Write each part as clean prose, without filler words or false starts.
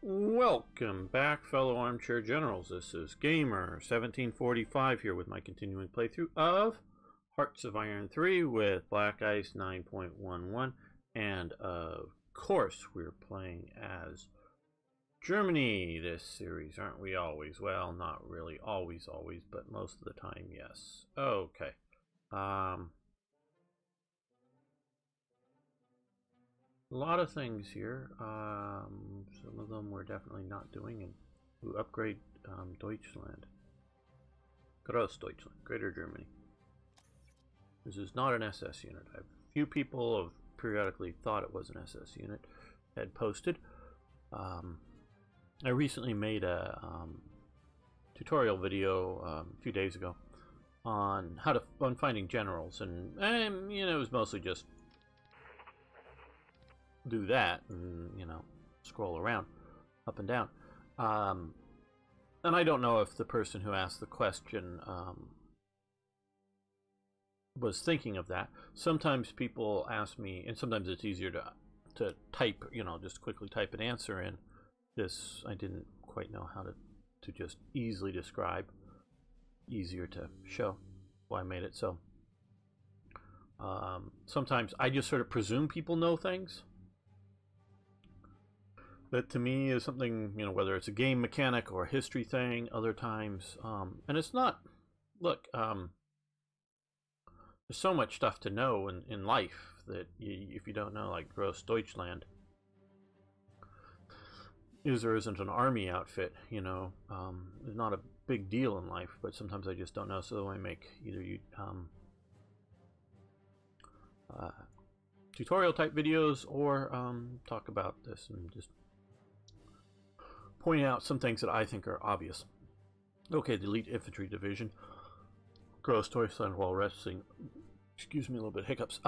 Welcome back, fellow armchair generals. This is Gamer1745 here with my continuing playthrough of Hearts of Iron 3 with Black Ice 9.11, and of course we're playing as Germany this series, aren't we always? Well, not really always, but most of the time, yes. Okay. A lot of things here. Some of them we're definitely not doing, and we upgrade Deutschland. Großdeutschland, Greater Germany. This is not an SS unit. A few people have periodically thought it was an SS unit. Had posted. I recently made a tutorial video a few days ago on finding generals, and you know, it was mostly just do that and, you know, scroll around up and down, and I don't know if the person who asked the question was thinking of that. Sometimes people ask me, and sometimes it's easier to type, you know, just quickly type an answer in. This I didn't quite know how to just easily describe, easier to show, why I made it so. Sometimes I just sort of presume people know things that to me is something, you know, whether it's a game mechanic or a history thing. Other times, and it's not, look, there's so much stuff to know in life that if you don't know, like Großdeutschland is or isn't an army outfit, you know, it's not a big deal in life, but sometimes I just don't know, so I make either tutorial type videos or talk about this and just pointing out some things that I think are obvious. Okay, the Elite Infantry Division, Großdeutschland, while resting, excuse me, a little bit of hiccups,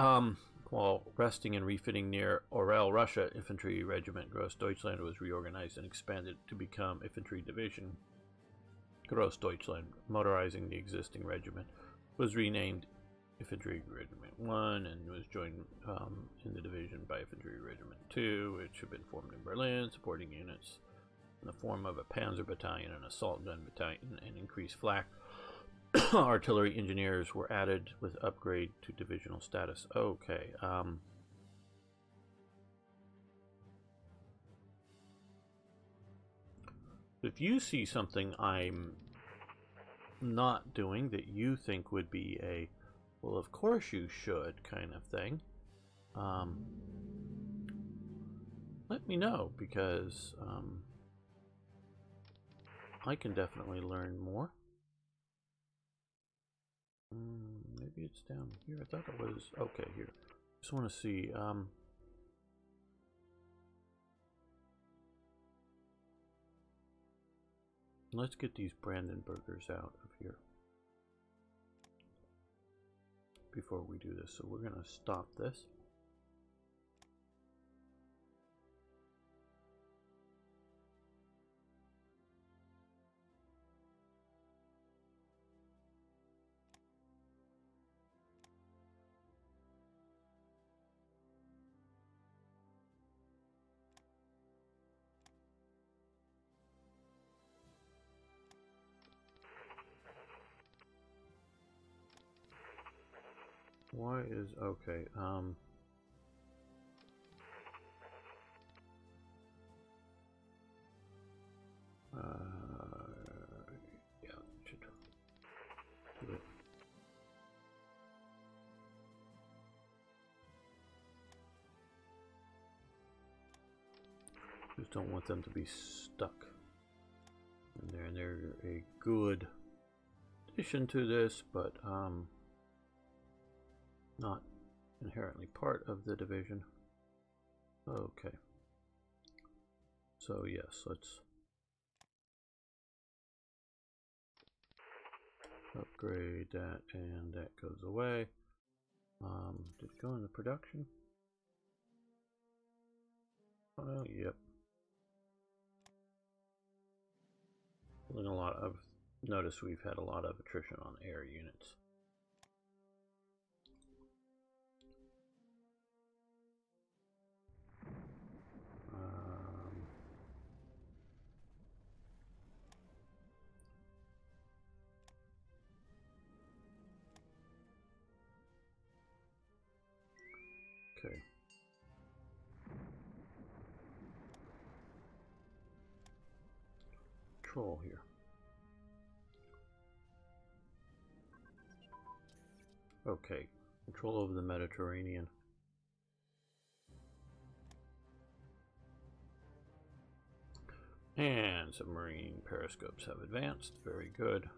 while resting and refitting near Orel, Russia, Infantry Regiment Großdeutschland was reorganized and expanded to become Infantry Division Großdeutschland. Motorizing the existing regiment was renamed Infantry Regiment 1 and was joined in the division by Infantry Regiment 2, which had been formed in Berlin, supporting units in the form of a Panzer Battalion and Assault Gun Battalion, and increased flak. Artillery engineers were added with upgrade to divisional status. Okay. If you see something I'm not doing that you think would be a, well, of course you should kind of thing, let me know, because I can definitely learn more. Maybe it's down here. I thought it was okay here. Just want to see. Let's get these Brandenburgers out of here before we do this. So we're going to stop this. Why is okay? Yeah, should do it. Just don't want them to be stuck in there, and they're a good addition to this, but not inherently part of the division. Okay. So yes, let's upgrade that, and that goes away. Did it go into production? Oh, yep. A lot of, notice we've had a lot of attrition on air units. Okay. Control here. Okay. Control over the Mediterranean. And submarine periscopes have advanced. Very good.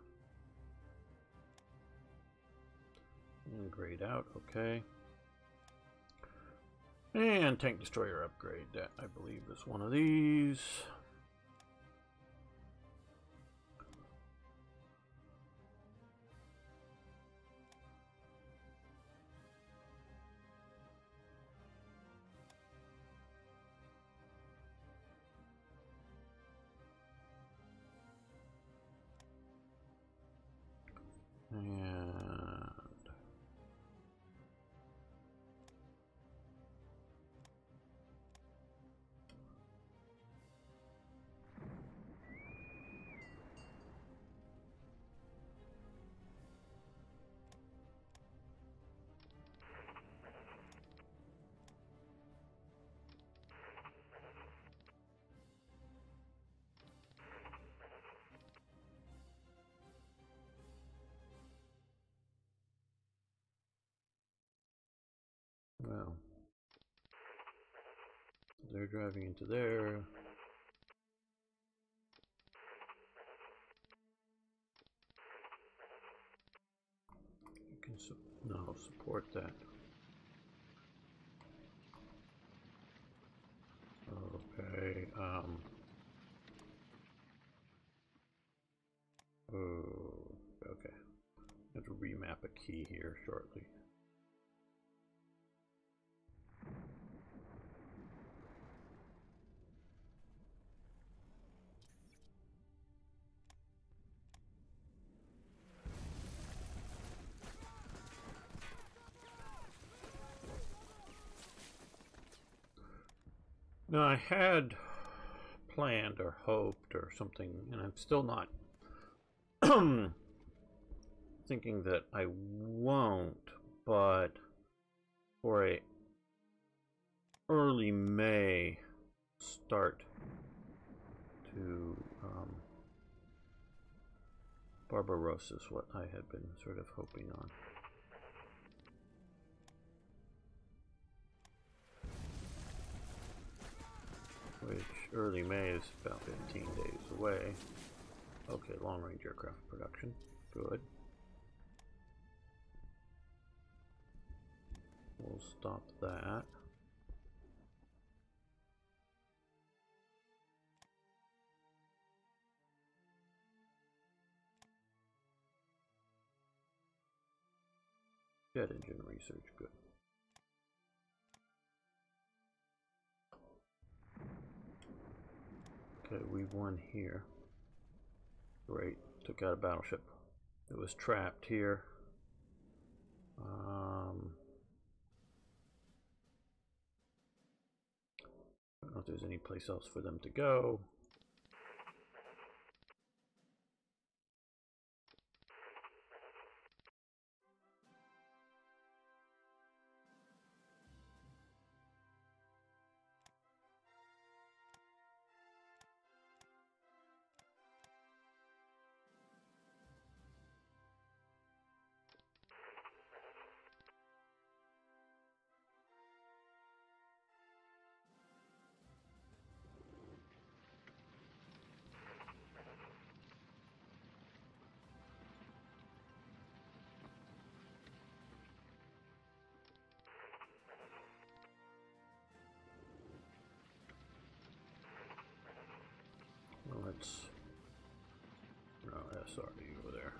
And grayed out. Okay. And tank destroyer upgrade. That, I believe, is one of these. And well, they're driving into there. You can no support that. Okay. Oh, okay. I have to remap a key here shortly. Now, I had planned or hoped or something, and I'm still not thinking that I won't, but for a early May start to Barbarossa is what I had been sort of hoping on. Which early May is about 15 days away. Okay, long-range aircraft production. Good. We'll stop that. Jet engine research, good. Okay, we won here. Great, took out a battleship. It was trapped here. I don't know if there's any place else for them to go. Well, let's... No, SRE over there.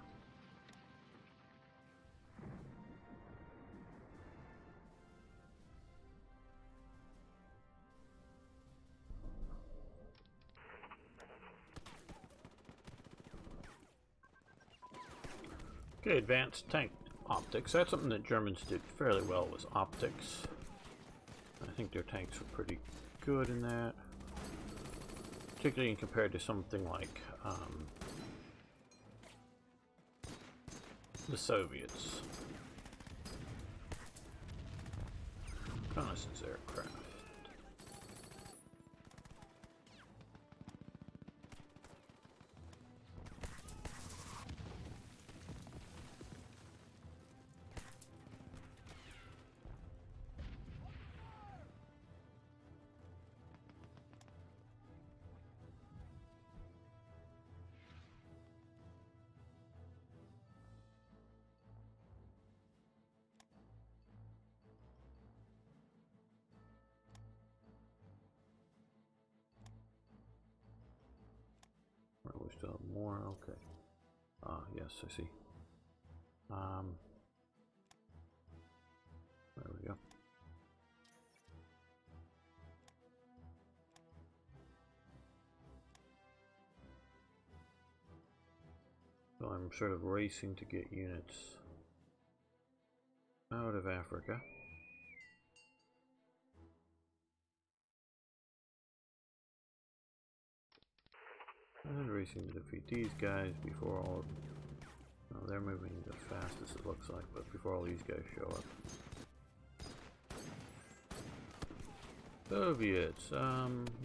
Okay, advanced tank optics. That's something that Germans did fairly well, was optics. I think their tanks were pretty good in that. Particularly compared to something like the Soviets. reconnaissance aircraft. We still have more. Okay. Yes, I see. There we go. So I'm sort of racing to get units out of Africa. And racing to defeat these guys before all... No, they're moving the fastest it looks like, but before all these guys show up. Soviets,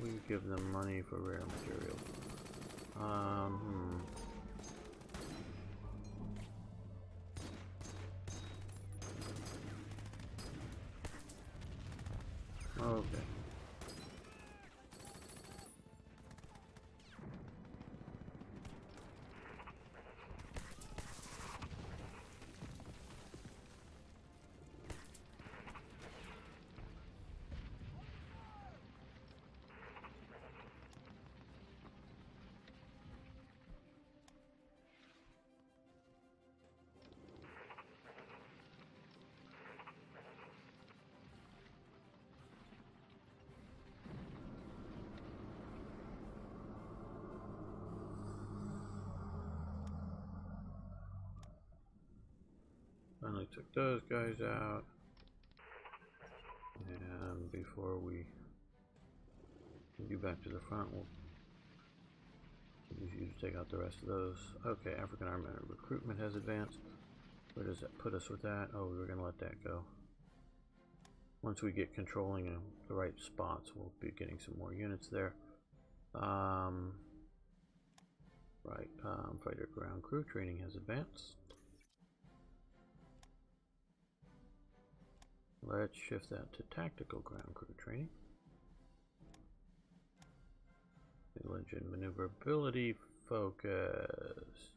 we give them money for rare materials. Okay. Finally took those guys out. And before we get back to the front, we'll use you to take out the rest of those. Okay, African Army recruitment has advanced. Where does that put us with that? Oh, we were going to let that go. Once we get controlling the right spots, we'll be getting some more units there. Fighter ground crew training has advanced. Let's shift that to tactical ground crew training. Village and maneuverability focus.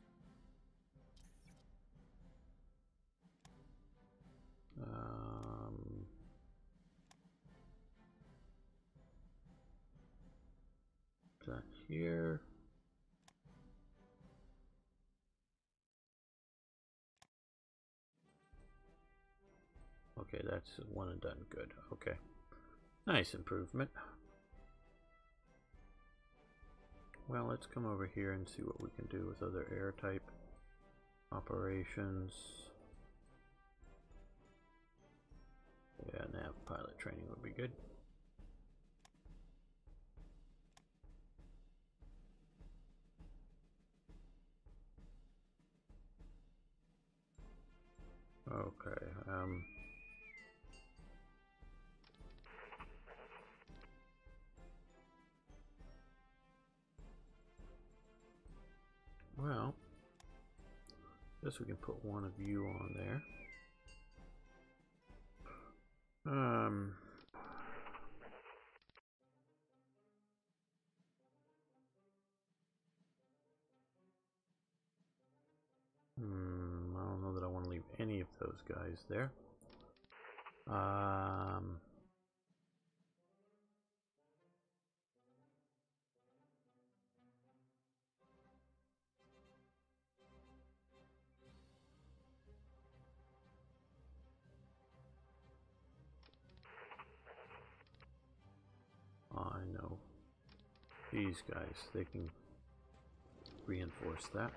That here. Okay, that's one and done. Good. Okay. Nice improvement. Well, let's come over here and see what we can do with other air type operations. Yeah, nav pilot training would be good. Okay, well, guess we can put one of you on there. I don't know that I want to leave any of those guys there. I know these guys, they can reinforce that.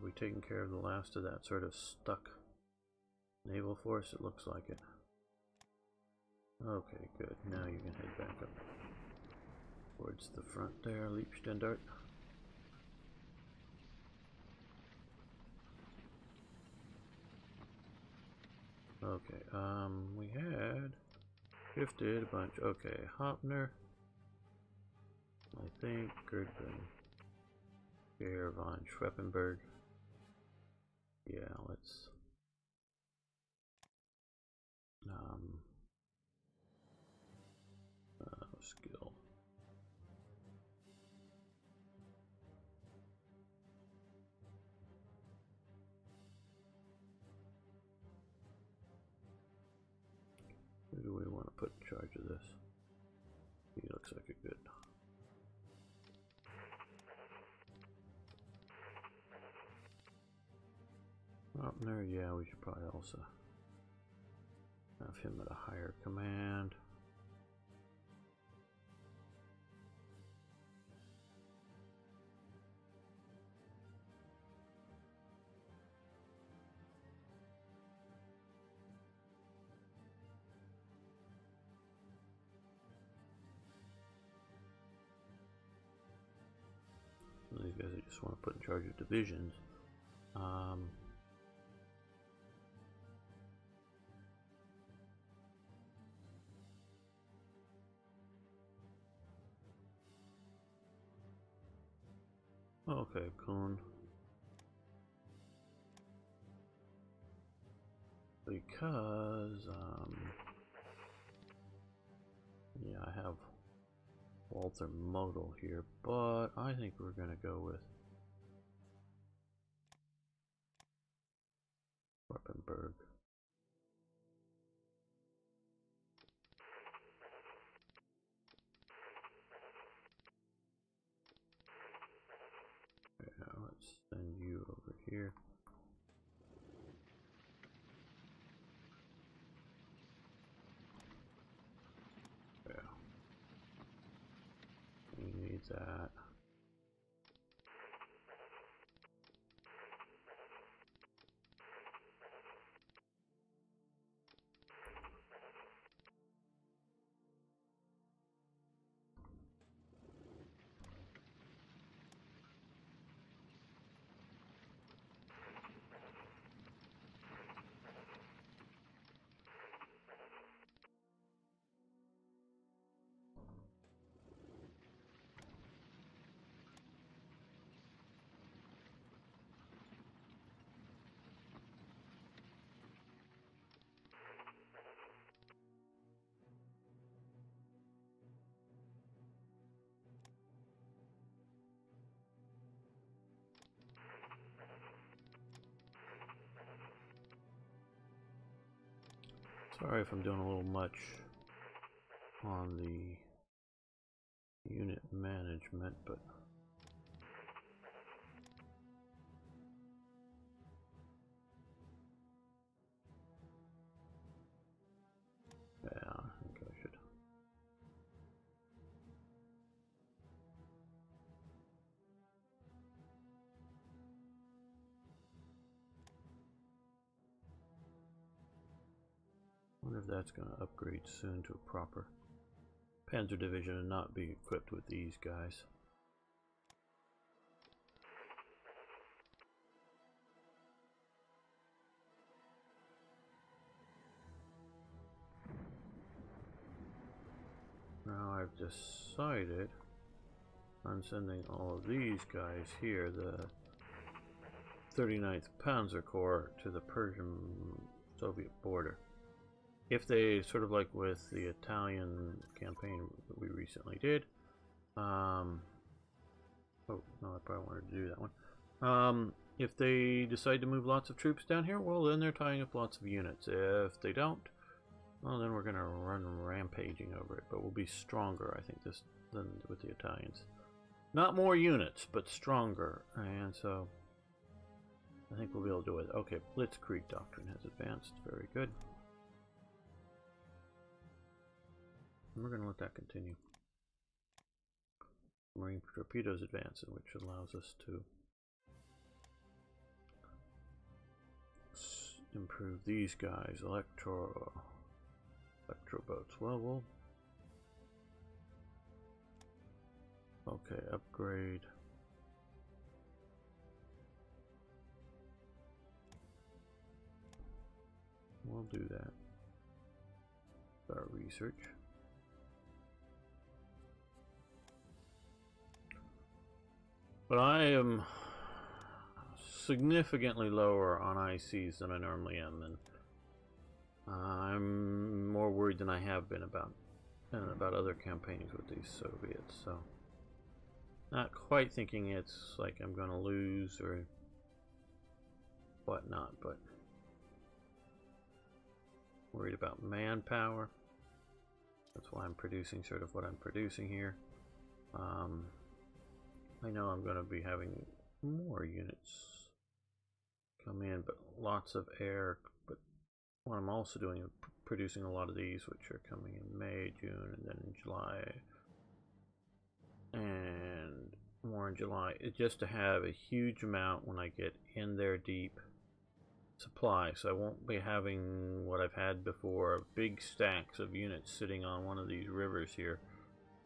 We we taken care of the last of that sort of stuck naval force? It looks like it. Okay, good. Now you can head back up towards the front there, Liebstandart. Okay, we had shifted a bunch. Okay, Hopner, I think, Gerdben, Herr von Schweppenberg. Yeah, let's skill. Who do we want to put in charge of this? He looks like a good. Hopner, yeah, we should probably also have him at a higher command. These guys I just want to put in charge of divisions. Okay, Kuhn. Because, yeah, I have Walter Model here, but I think we're going to go with Schweppenberg. Yeah, let's send you over here. Yeah. We need that. Sorry if I'm doing a little much on the unit management, but yeah, I think I should. I wonder if that's going to upgrade soon to a proper Panzer Division and not be equipped with these guys. Now I've decided on sending all of these guys here, the 39th Panzer Corps, to the Persian-Soviet border. If they, sort of like with the Italian campaign that we recently did, oh no, I probably wanted to do that one. If they decide to move lots of troops down here, well, then they're tying up lots of units. If they don't, well, then we're going to run rampaging over it, but we'll be stronger, I think, than with the Italians. Not more units, but stronger, and so I think we'll be able to do it. Okay, Blitzkrieg Doctrine has advanced. Very good. And we're going to let that continue. Marine torpedoes advance, which allows us to improve these guys. Electro boats. Well, we'll okay, upgrade. We'll do that. Start research. But I am significantly lower on ICs than I normally am, and I'm more worried than I have been about other campaigns with these Soviets. So, not quite thinking it's like I'm going to lose or whatnot, but worried about manpower. That's why I'm producing sort of what I'm producing here. I know I'm going to be having more units come in, but lots of air. But what I'm also doing is producing a lot of these, which are coming in May, June, and then in July, and more in July. It's just to have a huge amount when I get in there deep supply, so I won't be having what I've had before, big stacks of units sitting on one of these rivers here.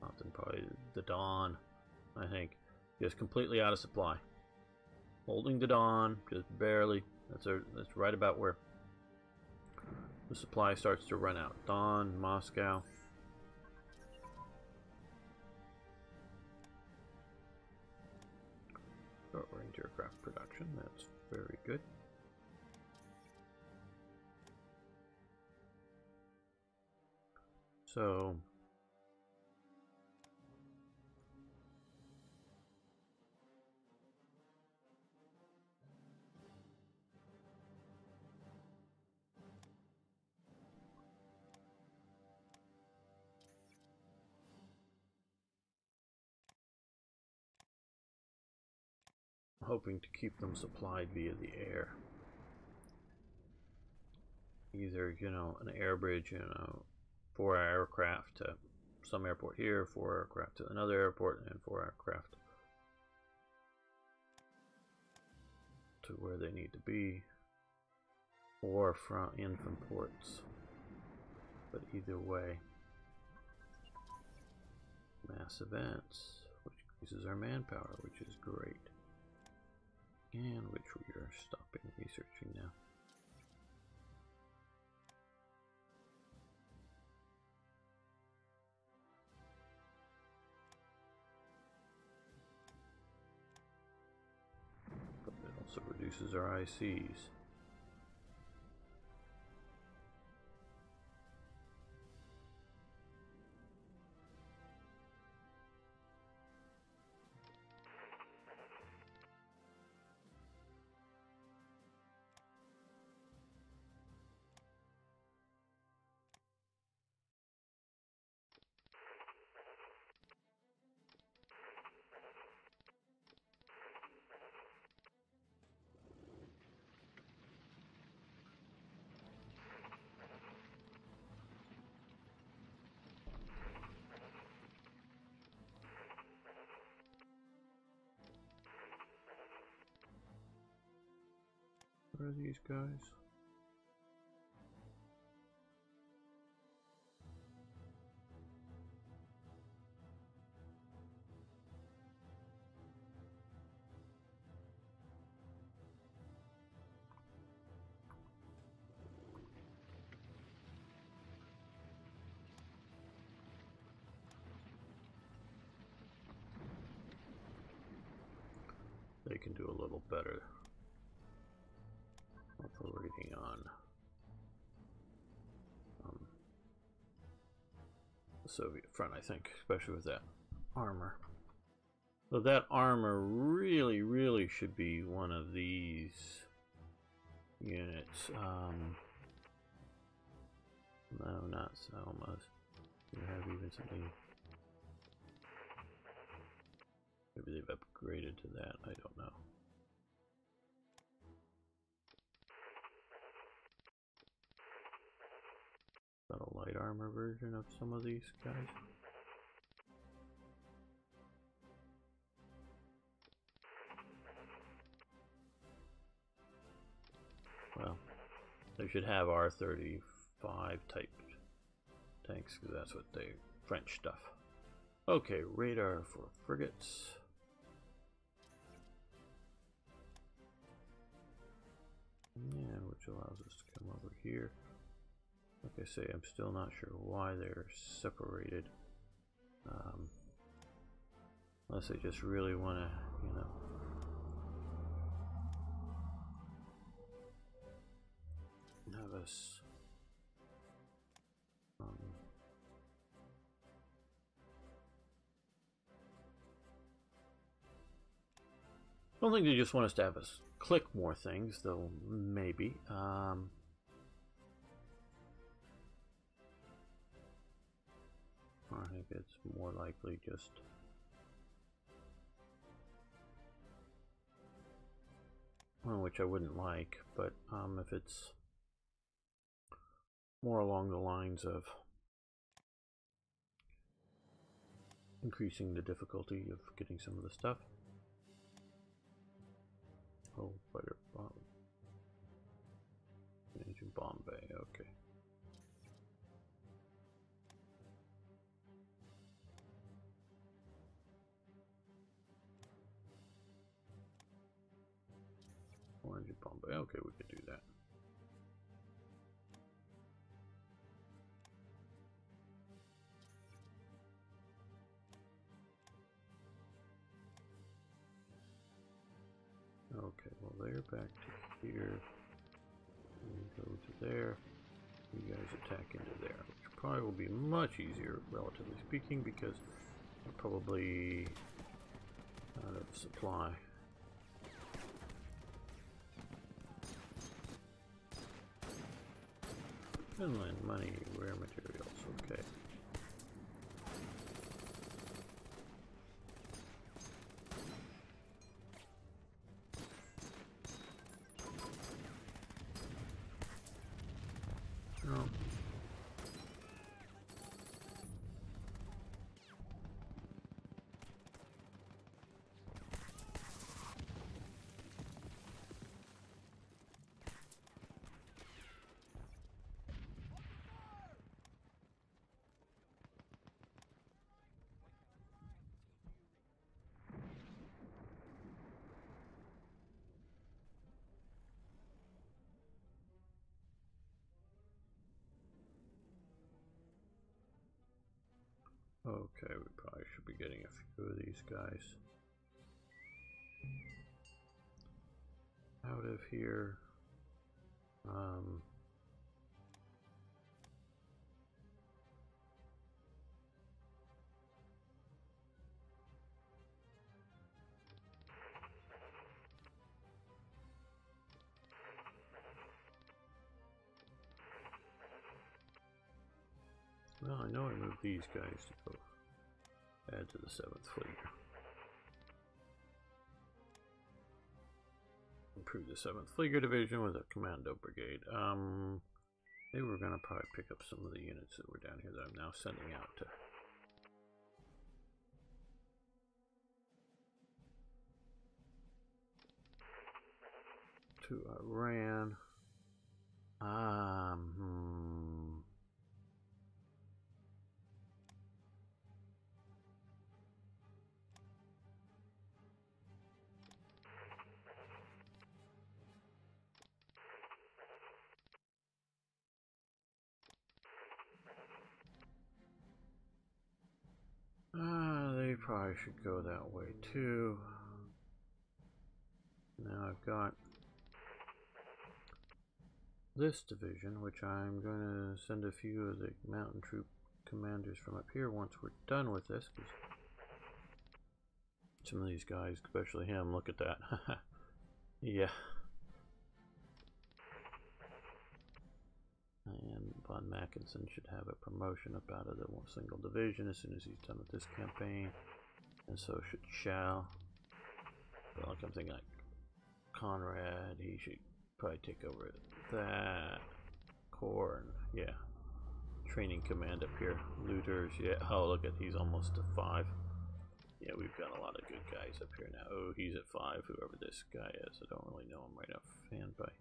Often probably the Don, I think. Just completely out of supply. Holding the Don, just barely. That's right about where the supply starts to run out. Don, Moscow. Short range aircraft production, that's very good. So hoping to keep them supplied via the air. Either, you know, an air bridge, you know, 4 aircraft to some airport here, 4 aircraft to another airport, and 4 aircraft to where they need to be, or in from ports. But either way, mass events, which increases our manpower, which is great, and which we are stopping researching now. But it also reduces our ICs. Where are these guys? They can do a little better operating on the Soviet front, I think, especially with that armor. So that armor really should be one of these units. No, not Selma's. You have even something. Maybe they've upgraded to that, I don't know. Got a light armor version of some of these guys. Well, They should have R-35 type tanks, because that's what they French stuff. Okay, radar for frigates. Yeah, which allows us to come over here. Like I say, I'm still not sure why they're separated. Unless they just really want to, you know, have us I don't think they just want us to have us click more things, though maybe. I think it's more likely just one which I wouldn't like, but if it's more along the lines of increasing the difficulty of getting some of the stuff. Oh, fighter bomb. Engine bomb bay, okay. Orange bomb bay, okay, we could do that. Okay, well they're back to here. We go to there. You guys attack into there, which probably will be much easier, relatively speaking, because we're probably out of supply. Finland, money, rare materials, okay. Oh. Okay, we probably should be getting a few of these guys out of here. Well, I know I moved these guys to go add to the 7th Fleet. Improve the 7th Fleet Division with a Commando Brigade. They were going to probably pick up some of the units that were down here that I'm now sending out to Iran. They probably should go that way too. Now I've got this division, which I'm going to send a few of the mountain troop commanders from up here once we're done with this. 'Cause some of these guys, especially him, look at that. Yeah. And Von Mackinson should have a promotion up out of the single division as soon as he's done with this campaign. And so should Shao. But like I'm thinking like Conrad, he should probably take over that. Corn, yeah. Training command up here. Looters, yeah. Oh, look at, he's almost to 5. Yeah, we've got a lot of good guys up here now. Oh, he's at 5, whoever this guy is. I don't really know him right offhand by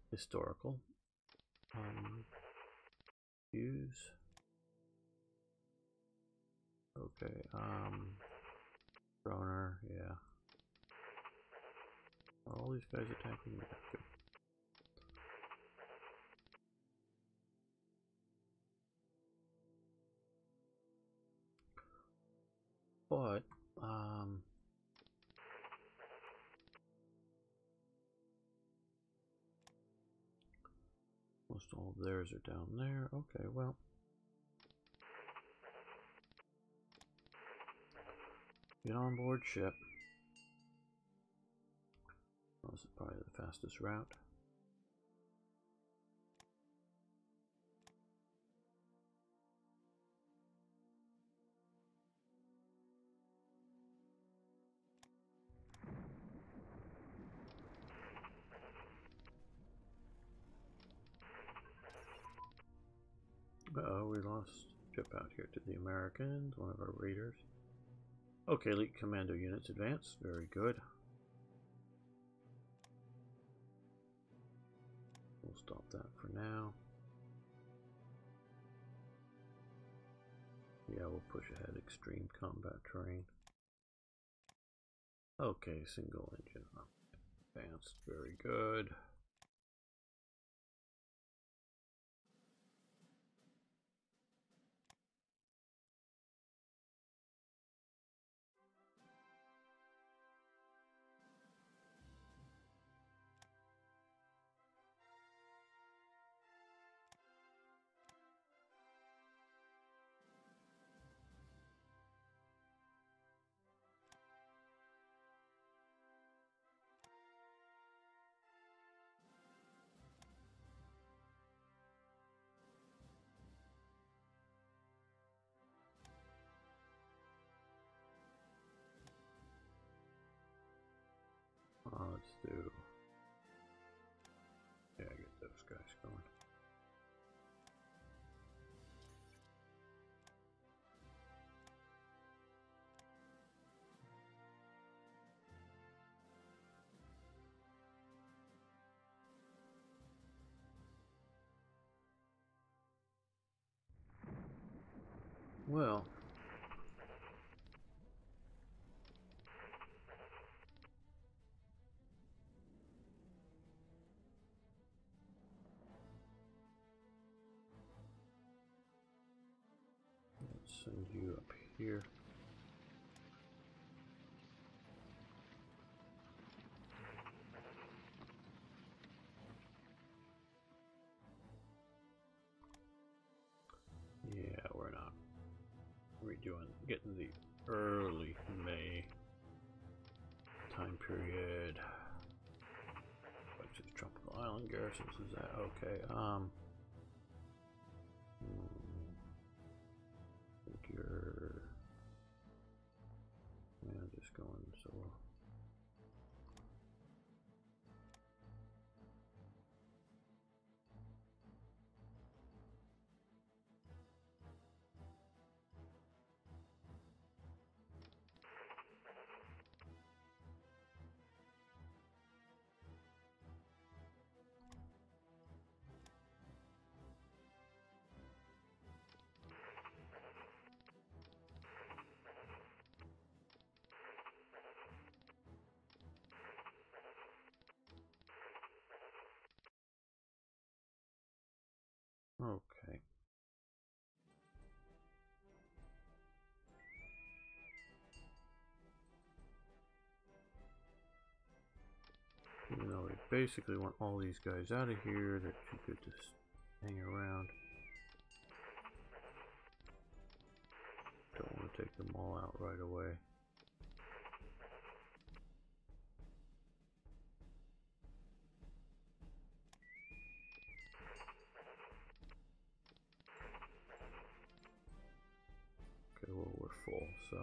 historical. Use. Okay, Droner, yeah. Are all these guys attacking me? Good. But, most all of theirs are down there. Okay, well. Get on board ship. This is probably the fastest route. We lost ship out here to the Americans, one of our raiders. Okay, elite commando units advance. Very good. We'll stop that for now. Yeah, we'll push ahead. Extreme combat terrain. Okay, single engine advanced. Very good. Let's do. Yeah, get those guys going. Well, let's send you up here. Yeah, we're not getting the early May time period. What's this tropical island garrisons? Is that okay? I think you're just going so. Okay. Even though we basically want all these guys out of here, they're too good to hang around. Don't want to take them all out right away. Okay, well, we're full, so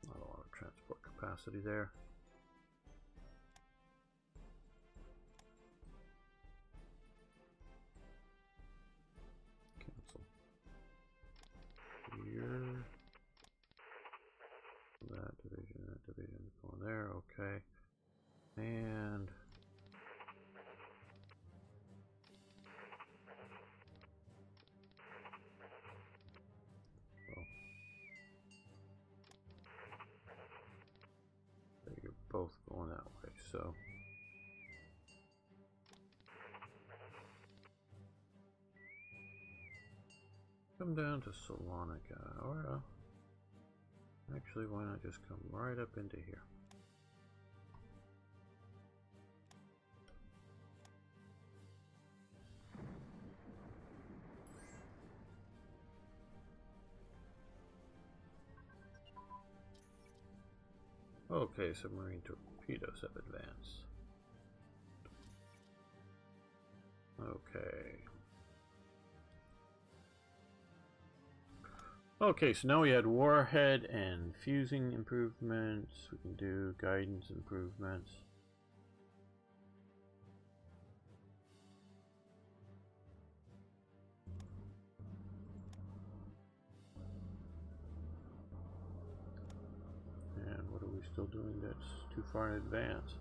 not a lot of transport capacity there. Cancel. Here. That division going there, okay. And so. Come down to Salonika, or actually, why not just come right up into here? Okay, submarine torpedoes have advanced. Okay. Okay, so now we had warhead and fusing improvements. We can do guidance improvements. And what are we still doing that's too far in advance?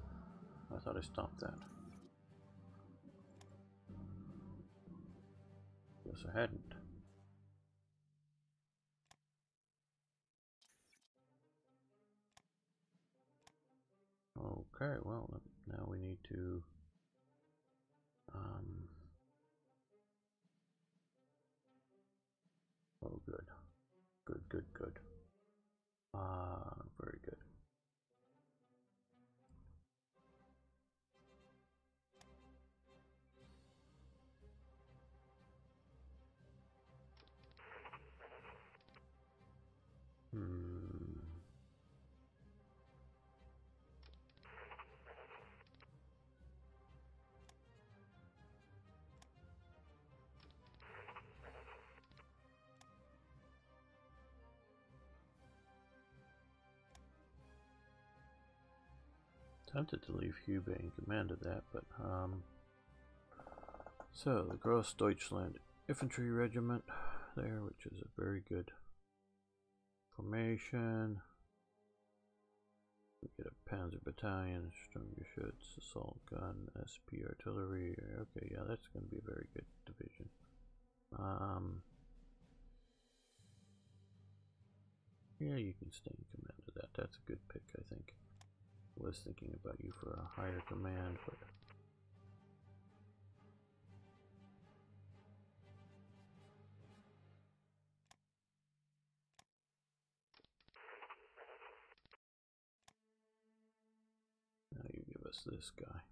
I thought I stopped that. Guess I hadn't. Okay, well, now we need to oh, good. Good. Very good. Tempted to leave Hubei in command of that, but so the Gross Deutschland Infantry Regiment there, which is a very good formation. We get a Panzer Battalion, Sturmgeschütz, Assault Gun, SP Artillery. Okay, yeah, that's going to be a very good division. Yeah, you can stay in command of that. That's a good pick, I think. I was thinking about you for a higher command, but now you give us this guy.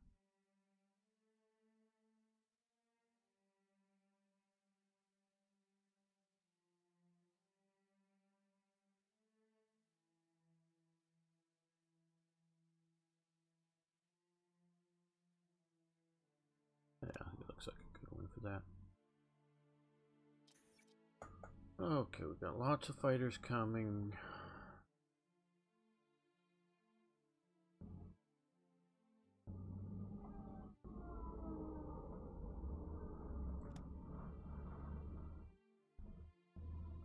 Yeah, it looks like a good one for that. Okay, we've got lots of fighters coming.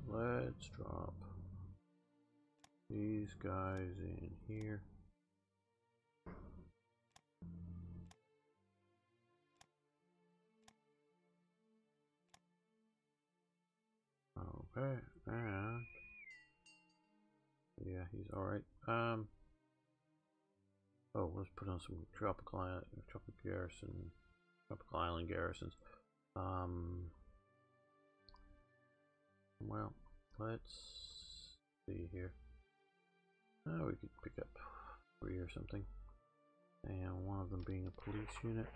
Let's drop these guys in here. Okay, and yeah, he's all right. Oh, let's put on some tropical island garrisons. Well, let's see here. We could pick up 3 or something, and one of them being a police unit.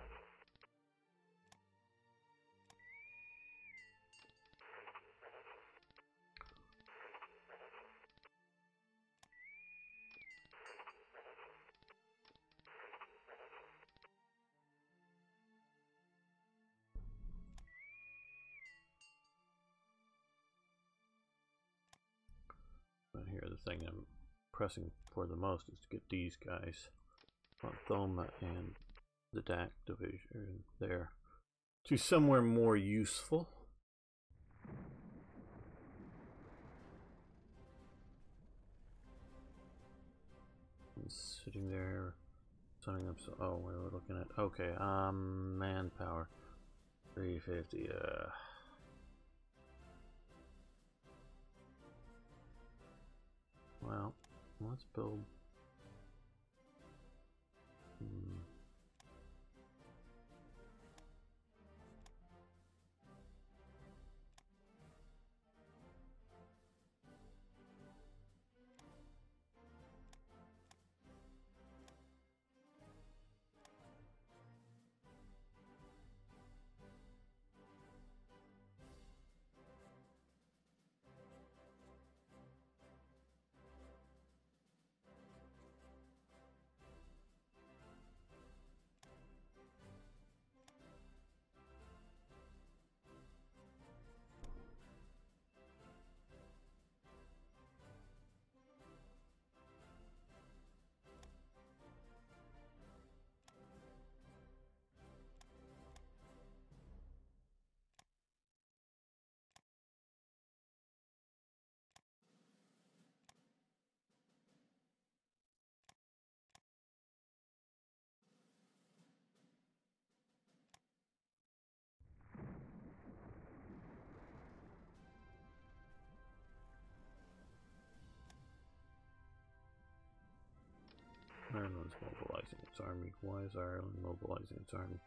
But here, the thing I'm pressing for the most is to get these guys, Thoma and the DAC division there, to somewhere more useful. Sitting there, setting up. So, oh, we were looking at. Okay, manpower, 350. Well, let's build. Ireland's mobilizing its army. Why is Ireland mobilizing its army?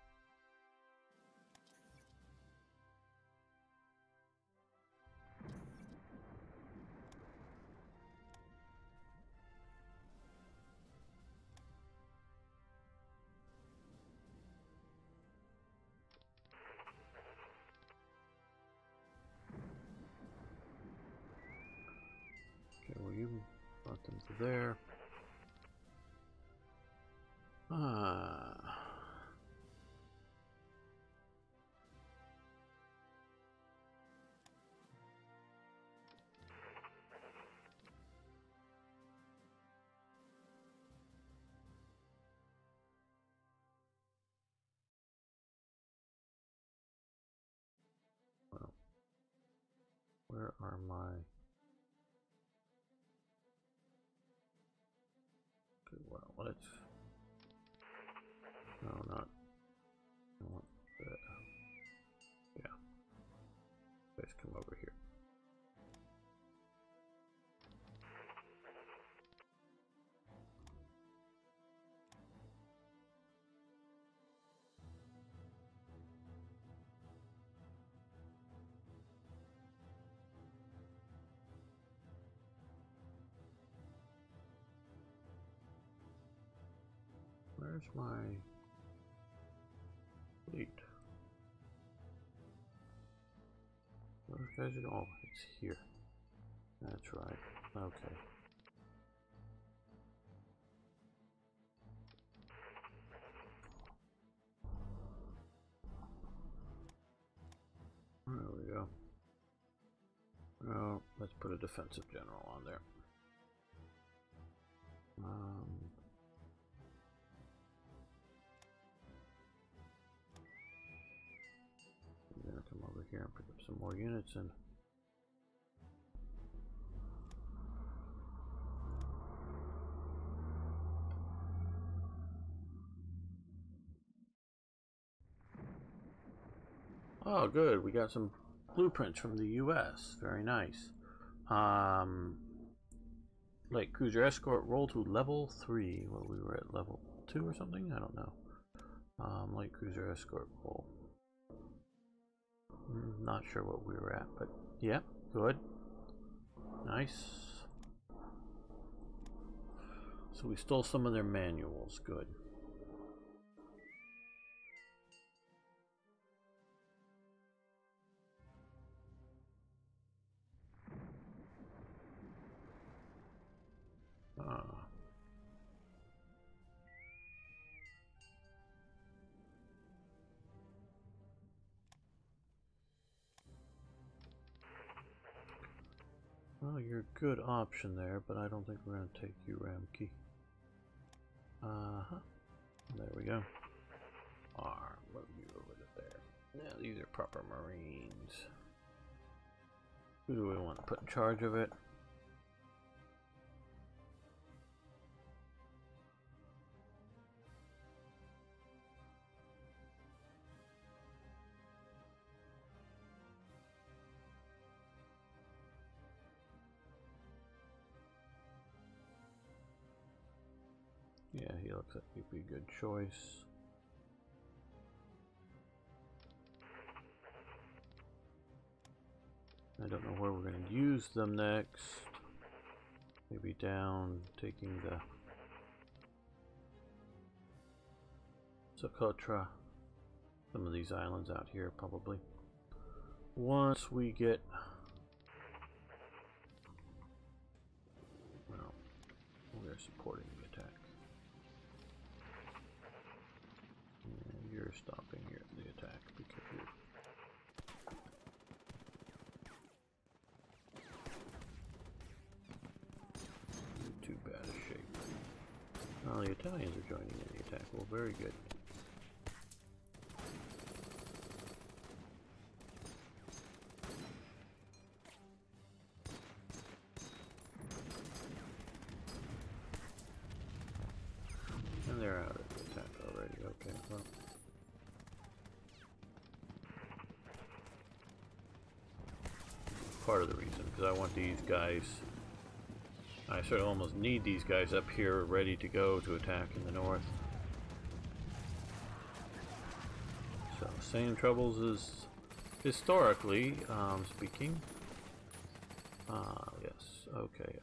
Okay, well you brought them to there. Well, where are my... Okay, well, let's... No, not... I want the... Yeah. Guys, come over here. Where's my fleet? Those guys are... Oh, it's here. That's right. Okay. There we go. Well, let's put a defensive general on there. I'm gonna come over here and pick up some more units and oh, good. We got some blueprints from the U.S. Very nice. Light cruiser escort, roll to level 3. Well, we were at level 2 or something? I don't know. Light cruiser escort roll. Not sure what we were at, but yeah, good. Nice. So we stole some of their manuals. Good. Well, you're a good option there, but I don't think we're going to take you, Ramkey. There we go. What are you over there? Yeah, these are proper Marines. Who do we want to put in charge of it? Yeah, he looks like he'd be a good choice. I don't know where we're going to use them next. Maybe down, taking the Socotra. Some of these islands out here, probably. Once we get... Well, we're supporting the attack. And you're stopping here the attack because you're... too bad a shape. Oh, the Italians are joining in the attack. Well, very good. And they're out of the attack already. Okay, well. Part of the reason, because I want these guys I sort of almost need these guys up here ready to go to attack in the north. So, same troubles as historically speaking. Yes, okay.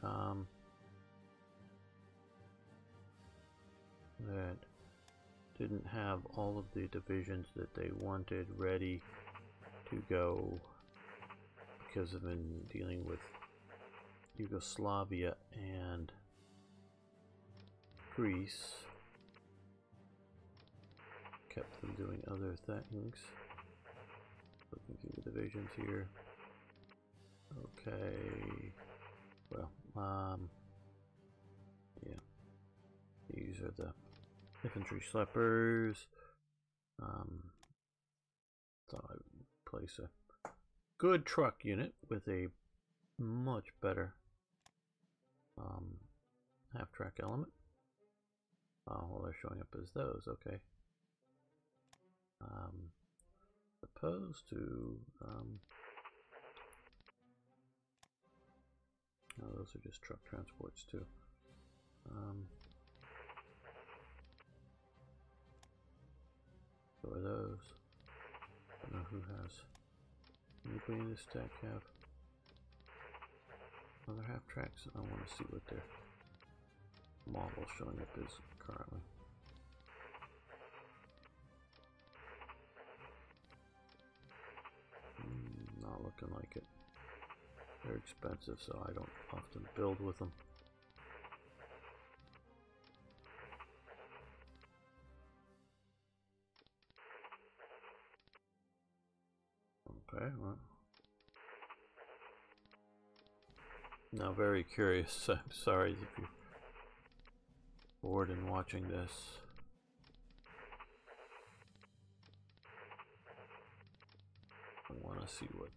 That didn't have all of the divisions that they wanted ready to go because I've been dealing with Yugoslavia and Greece. Kept them doing other things. Looking through the divisions here. Okay. Well, yeah. These are the infantry schleppers. Thought I would place a good truck unit with a much better half-track element. Well, they're showing up as those, okay. Opposed to no, those are just truck transports too. So are those? I don't know who has. Anybody in this stack have other half tracks? I want to see what their model showing up is currently. Not looking like it. They're expensive, so I don't often build with them. Okay, well. Now, very curious. I'm sorry if you're bored in watching this. I want to see what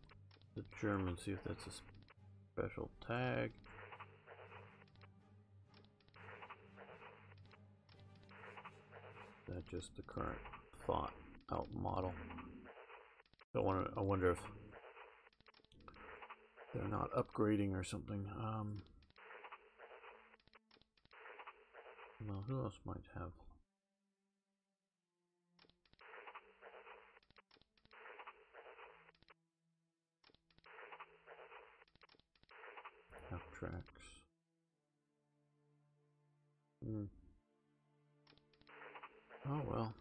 the Germans, see if that's a special tag. That's just the current thought out model. I wonder if they're not upgrading or something. Well, who else might have? Half tracks. Oh well.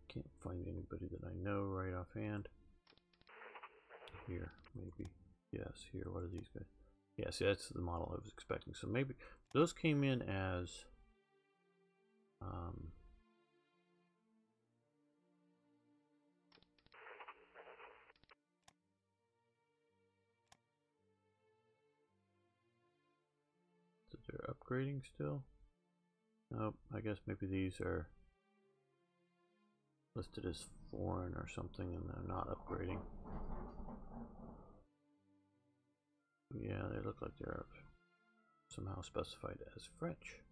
Can't find anybody that I know right offhand. Here, maybe. Yes, here. What are these guys? Yeah, see, that's the model I was expecting. So maybe those came in as so they're upgrading still? Nope, I guess maybe these are listed as foreign or something and they're not upgrading. Yeah, they look like they're somehow specified as French.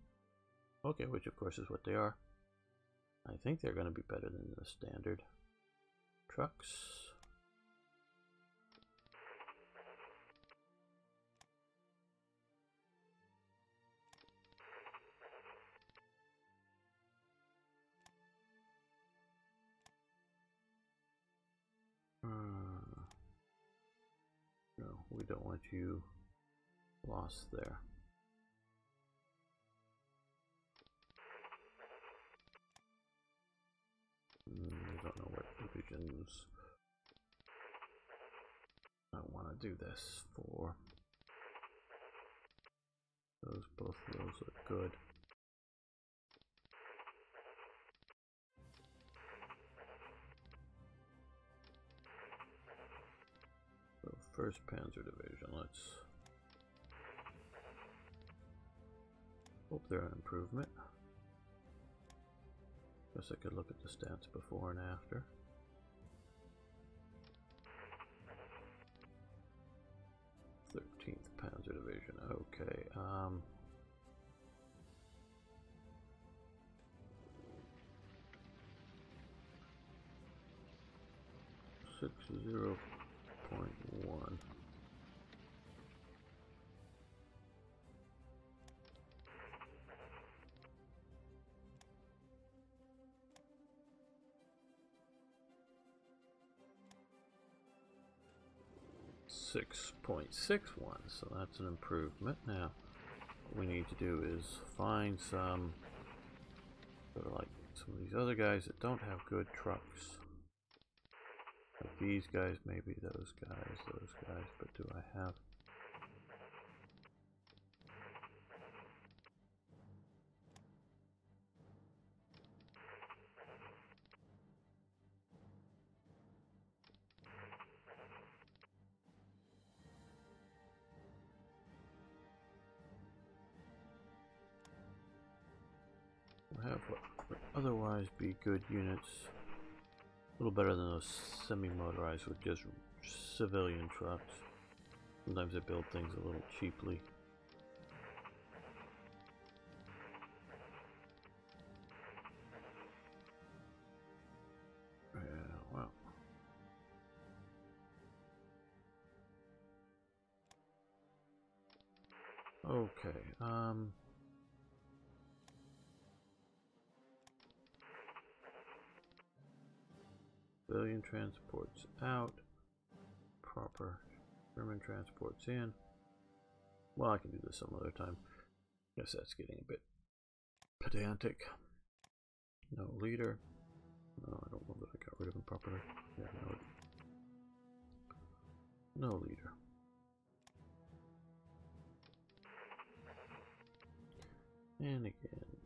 Okay, which of course is what they are. I think they're going to be better than the standard trucks. No, we don't want you lost there. I don't know what divisions I want to do this for. Both of those look good. So first Panzer Division, let's hope they're an improvement. Guess I could look at the stats before and after. Panzer Division, okay. 60.1. 6.61, so that's an improvement. Now, what we need to do is find some, sort of like some of these other guys that don't have good trucks. Like these guys, maybe those guys, but do I have? Have what would otherwise be good units, a little better than those semi-motorized with just civilian trucks. Sometimes they build things a little cheaply. Yeah, well. Okay, civilian transports out, proper German transports in. Well, I can do this some other time. Guess that's getting a bit pedantic. No leader. No, I don't know that I got rid of him properly. Yeah, no leader. And again,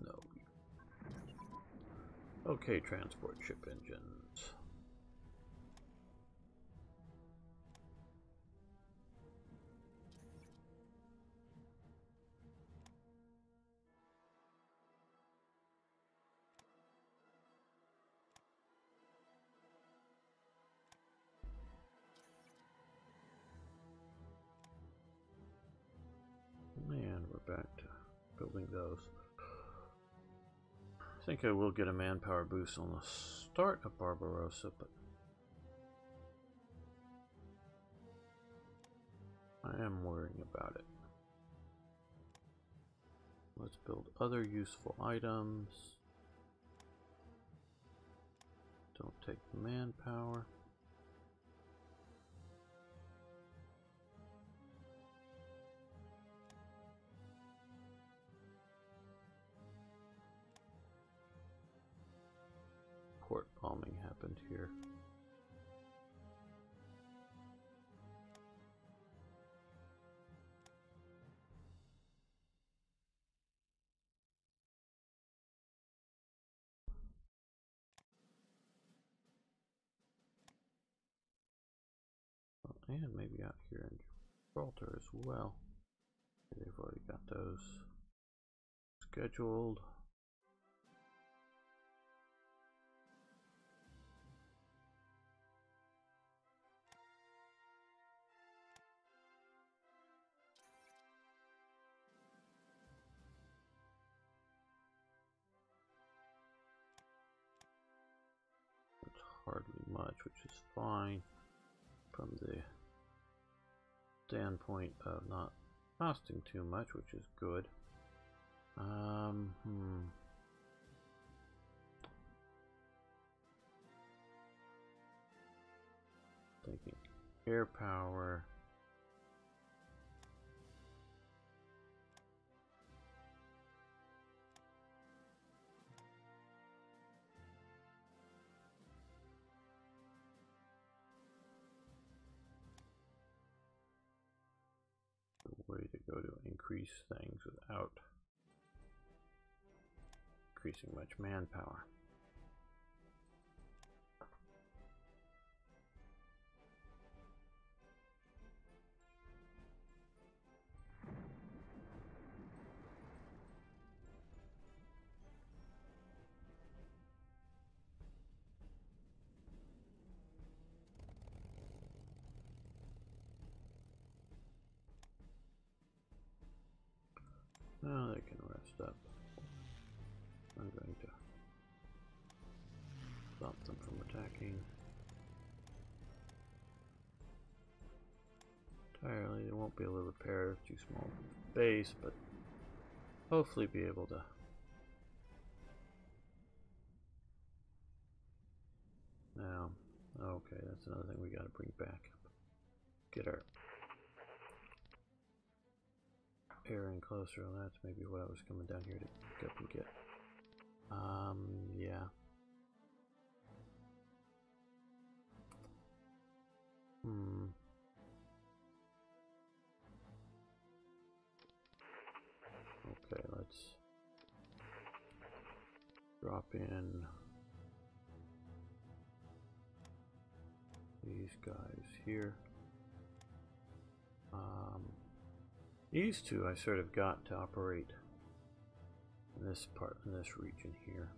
no. Okay, transport ship engines. And we're back to building those. I think I will get a manpower boost on the start of Barbarossa, but I am worrying about it. Let's build other useful items. Don't take the manpower. Port bombing happened here. And maybe out here in Gibraltar as well. They've already got those scheduled. It's hardly much, which is fine from the standpoint of not costing too much, which is good. Thinking air power. The way to go to increase things without increasing much manpower. Now they can rest up. I'm going to stop them from attacking entirely. They won't be able to repair too small base, but hopefully be able to now Okay, that's another thing we got to bring back. Get our air in closer. Well, that's maybe what I was coming down here to pick up and get. Yeah. Okay, let's drop in these guys here. These two I sort of got to operate in this part, in this region here.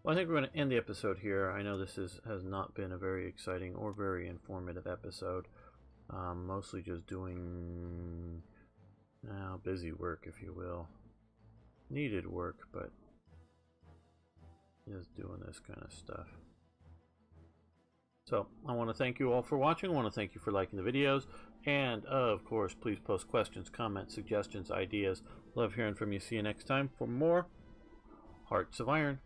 Well, I think we're going to end the episode here. I know this has not been a very exciting or very informative episode. Mostly just doing busy work, if you will. Needed work, but just doing this kind of stuff. So I want to thank you all for watching. I want to thank you for liking the videos. And of course, please post questions, comments, suggestions, ideas. Love hearing from you. See you next time for more Hearts of Iron.